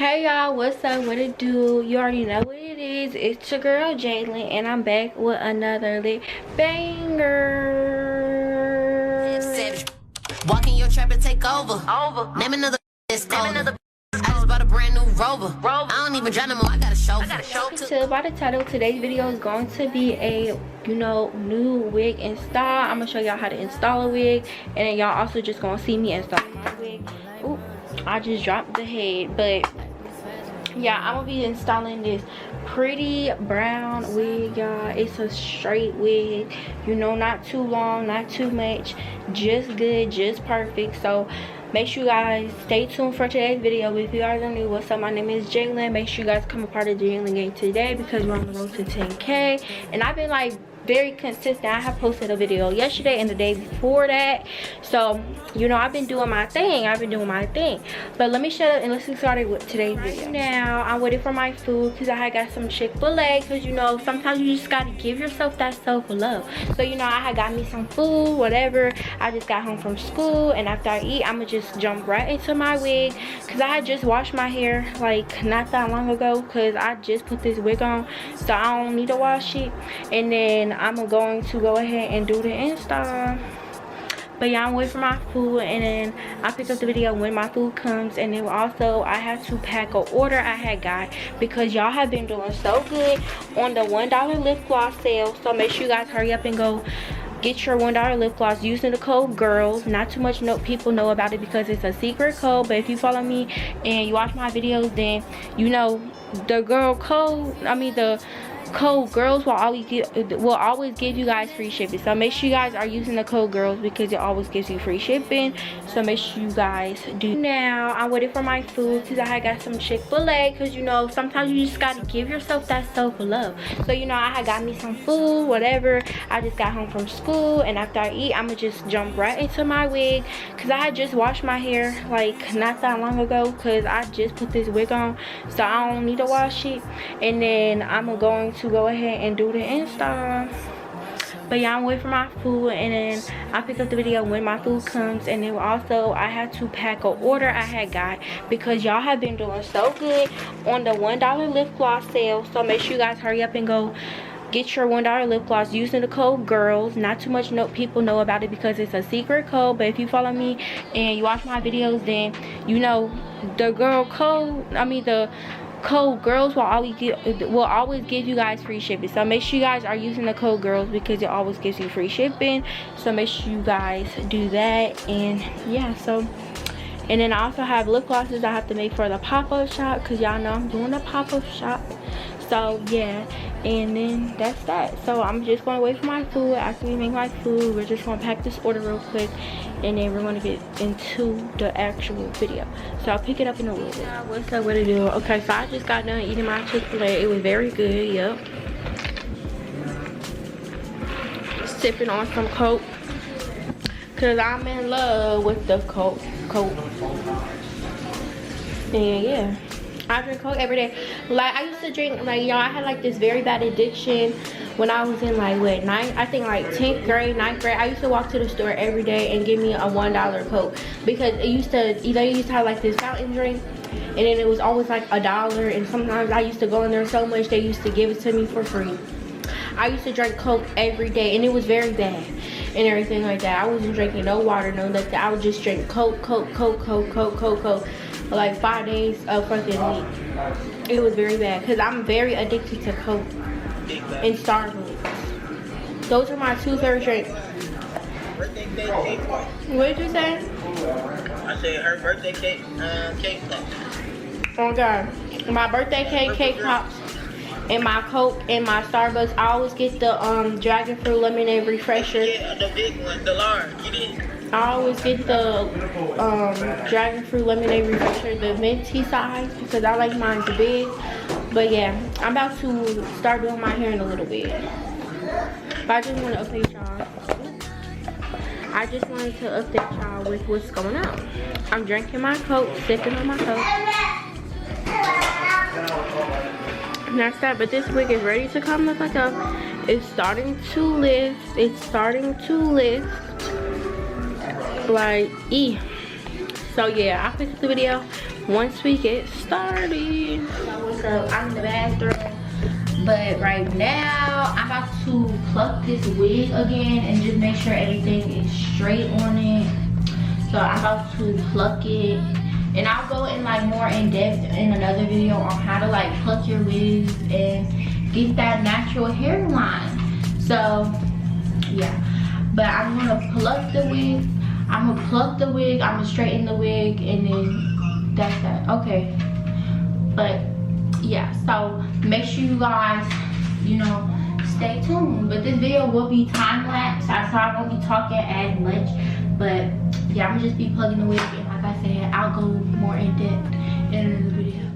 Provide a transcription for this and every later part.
Hey y'all, what's up? What it do? You already know what it is. It's your girl Jalen, and I'm back with another lit banger. Walk in your trap and take over. Name another colder. I just bought a brand new Rover. I don't even drive no more. I got a show. So by the title, today's video is going to be a new wig install. I'm gonna show y'all how to install a wig, and then y'all also just gonna see me install my wig. Ooh, I just dropped the head, but yeah, I'm gonna be installing this pretty brown wig, y'all. It's a straight wig, not too long, not too much, just good, just perfect. So make sure you guys stay tuned for today's video. If you guys are new, what's up? My name is Jalen. Make sure you guys come a part of the Jalen gang today because we're on the road to 10K, and I've been like very consistent. I have posted a video yesterday and the day before that, so I've been doing my thing. But let me shut up and let's get started with today's video. Right now I'm waiting for my food because I got some Chick-fil-A, because sometimes you just gotta give yourself that self-love. So I had got me some food, whatever. I just got home from school, and after I eat, I'm gonna just jump right into my wig because I had just washed my hair like not that long ago, because I just put this wig on, so I don't need to wash it. And then I'm going to go ahead and do the install. But yeah, I'm waiting for my food, and then I'll pick up the video when my food comes. And then also I have to pack an order I had got because y'all have been doing so good on the $1 lip gloss sale. So make sure you guys hurry up and go get your $1 lip gloss using the code GIRLS. Not too much people know about it because it's a secret code, but if you follow me and you watch my videos, then the girl code, the code GIRLS will always give you guys free shipping. So make sure you guys are using the code GIRLS because it always gives you free shipping. So make sure you guys do. Now I'm waiting for my food because I had got some Chick-fil-A, because sometimes you just gotta give yourself that self-love. So I had got me some food, whatever. I just got home from school, and after I eat, I'm gonna just jump right into my wig because I had just washed my hair like not that long ago, because I just put this wig on, so I don't need to wash it. And then I'm going to go ahead and do the install. But yeah, I'm waiting for my food, and then I'll pick up the video when my food comes. And then also I had to pack an order I had got because y'all have been doing so good on the $1 lip gloss sale. So make sure you guys hurry up and go get your $1 lip gloss using the code GIRLS. Not too much people know about it because it's a secret code, but if you follow me and you watch my videos, then the girl code, the code GIRLS will always give you guys free shipping. So make sure you guys are using the code GIRLS because it always gives you free shipping. So make sure you guys do that. And yeah, and then I also have lip glosses I have to make for the pop-up shop because y'all know I'm doing a pop-up shop. So yeah, and then that's that. So I'm just gonna wait for my food. After we make my food, we're just gonna pack this order real quick, and then we're gonna get into the actual video. So I'll pick it up in a little bit. What's up? What to do? Okay, so I just got done eating my Chick-fil-A. It was very good. Yep. Sipping on some Coke because I'm in love with the Coke. And yeah, I drink Coke every day. Like I used to drink, I had like this very bad addiction when I was in like 10th grade, 9th grade. I used to walk to the store every day and give me a $1 Coke because it used to, used to have like this fountain drink, and then it was always like $1, and sometimes I used to go in there so much they used to give it to me for free. I used to drink Coke every day, and it was very bad and everything like that. I wasn't drinking no water, no nothing. I would just drink Coke for like 5 days of fucking week. It was very bad because I'm very addicted to Coke and Starbucks. Those are my two favorite drinks. What did you say? I said her birthday cake pops. Oh god, my birthday cake pops, and my Coke and my Starbucks. I always get the dragon fruit lemonade refresher. Yeah, the big one, the large. You did. I always get the dragon fruit lemonade refresher, the minty size, because I like mine to big. But yeah, I'm about to start doing my hair in a little bit. But I just want to update y'all. I just wanted to update y'all with what's going on. I'm drinking my Coke, sipping on my Coke. And that's that. But this wig is ready to come. Look like it's starting to lift. It's starting to lift. Like, so yeah, I'll fix the video once we get started. What's up? I'm in the bathroom. But right now, I'm about to pluck this wig again and just make sure everything is straight on it. So I'm about to pluck it. And I'll go in like more in depth in another video on how to like pluck your wigs and get that natural hairline. So yeah, but I'm gonna pluck the wig. I'm gonna pluck the wig, I'm gonna straighten the wig, and then that's that. Okay, but yeah, so make sure you guys, you know, stay tuned. But this video will be time-lapse. I won't be talking as much, but yeah, I'm gonna just be plugging the wig, and like I said, I'll go more in depth in the video.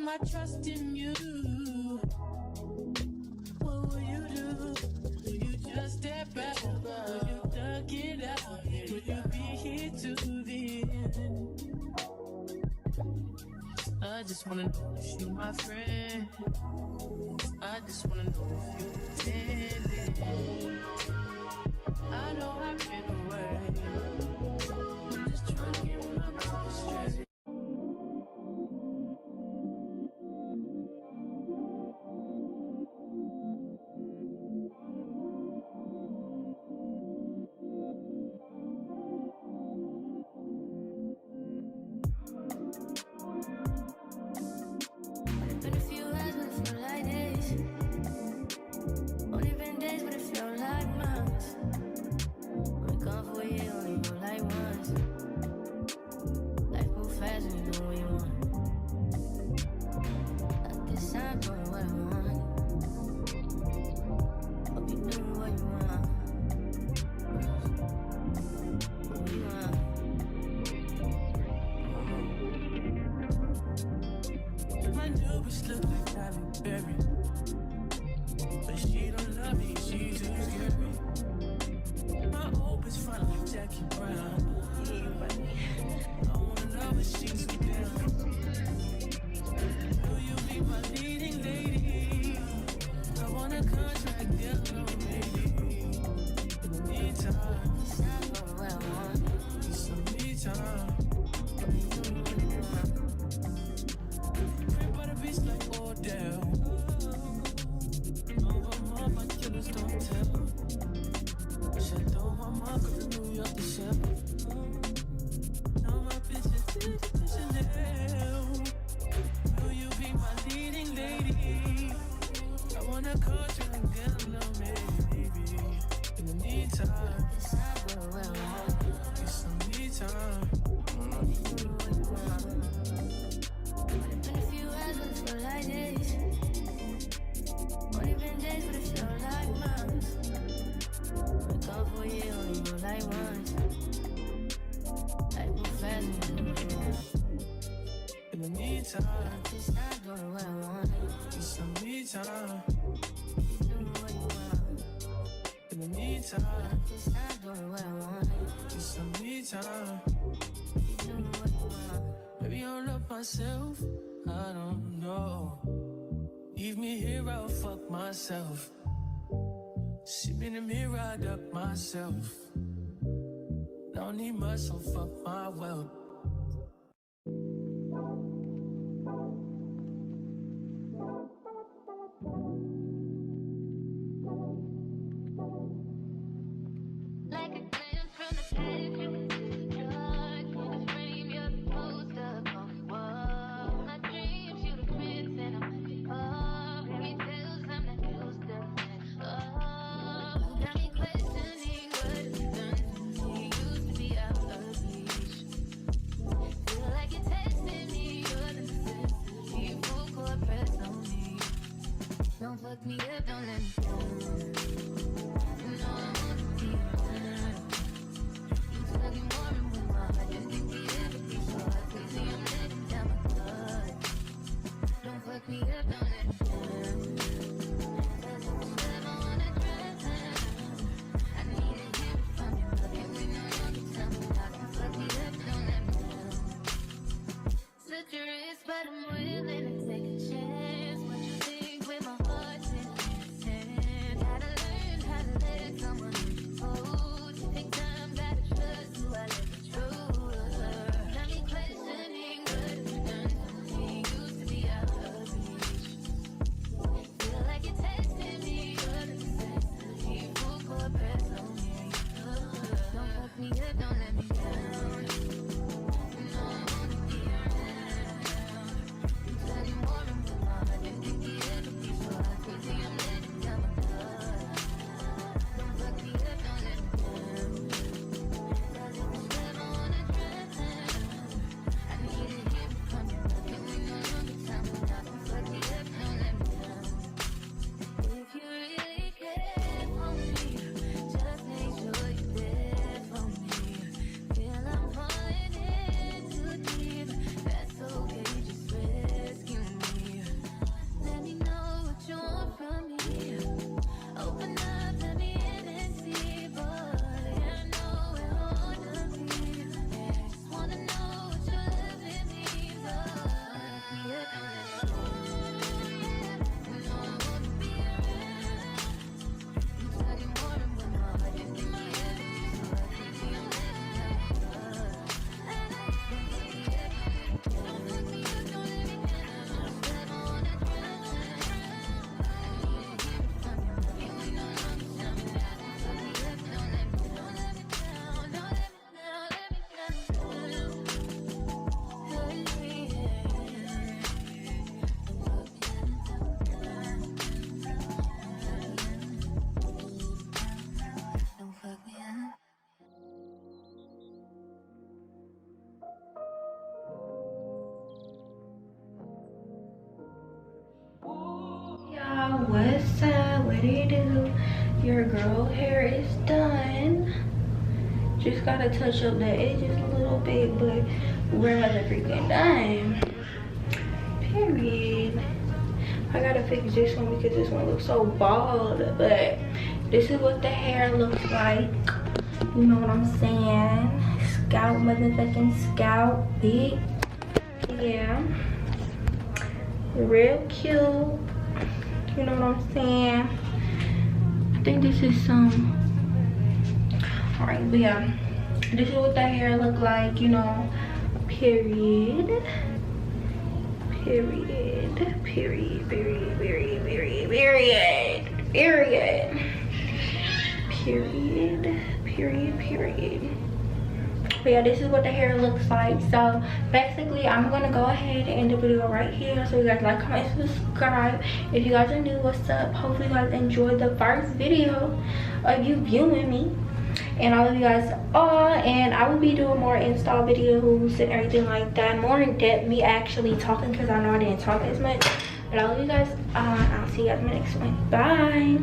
My trust in you. What will you do? Will you just step back? Will you duck it out? Will you be here to the end? I just wanna know if you my friend. I just wanna know if you pretending. I know I've been away. I'm just trying to get my mind straight. meantime, in the meantime, just some me time. Maybe I'll love myself, I don't know. Leave me here, I'll fuck myself. See me in the mirror, I duck myself. Don't need much, so fuck my wealth. Like a glance from the past, you can see the dark. In the frame, you're the poster on the wall. My dreams, you the prince, and I'm the car. Fairy tales, I'm not used to it. Oh, got me questioning what it's done to me. Used to be out of reach. Feel like you're testing me, you're the necessity. Full court press on me. Don't fuck me up, don't let me down. You know I wanna be around. You tugging more and more. I didn't think we ever be so crazy. I'm letting down my guard. Don't fuck me up, don't let me down. 'Cause if you ever wanna drown, I need to hear it from you. But you know you can tell me I can fuck me up, don't let me down. Such a risk, but I'm willing to take a chance. What you think with my heart's in your hand? Gotta learn how to let someone hold you. Take time, gotta trust who I let you trust. Got me questioning what you've done to me. Used to be out of reach. Feel like you're testing me, you're the necessity. Full court press on me. Don't fuck me up, don't let me down. You know I wanna be around. You tugging more and more. I didn't think we ever be so crazy. I'm letting down my guard. Don't fuck me up, don't let me down. 'Cause if you ever wanna drown, I need to hear it from you. But you know you can tell me I can fuck me up, don't let me down. If you really care for me, just make sure you're there for me. Feel I'm falling in too deep. That's okay, just rescue me. Let me know what you want from me. Open up, let me in and see, boy. I know where I wanna be. Just wanna know what your loving means. Oh, me up, don't let me go. You know I wanna be around. You tugging more and more. I didn't think my head would be so crazy. I'm letting down my guard. Don't fuck me up, don't let me down. Never wanna drown. I need to hear it from you. You know you can tell me that. Don't fuck me up, don't let me down. Don't let me down, don't let me down, let me down. Don't fuck me up. Y'all, what's up? What do you do? Your girl hair is done. Just gotta touch up the edges a little bit, but we're rather freaking done. Period. I gotta fix this one because this one looks so bald, but this is what the hair looks like. You know what I'm saying? Scalp, motherfucking scalp, big. Yeah. Real cute. You know what I'm saying? I think this is some. Alright, but yeah. This is what the hair look like, you know. Period. Period. Period. Period. Period. Period. Period. Period. Period. Period. Period. But yeah, this is what the hair looks like. So basically, I'm gonna go ahead and end the video right here. So you guys like, comment, subscribe. If you guys are new, what's up? Hopefully you guys enjoyed the first video of you viewing me, and I love you guys all. And I will be doing more install videos and everything like that, more in depth, me actually talking, because I know I didn't talk as much. But I love you guys. I'll see you guys in the next one. Bye.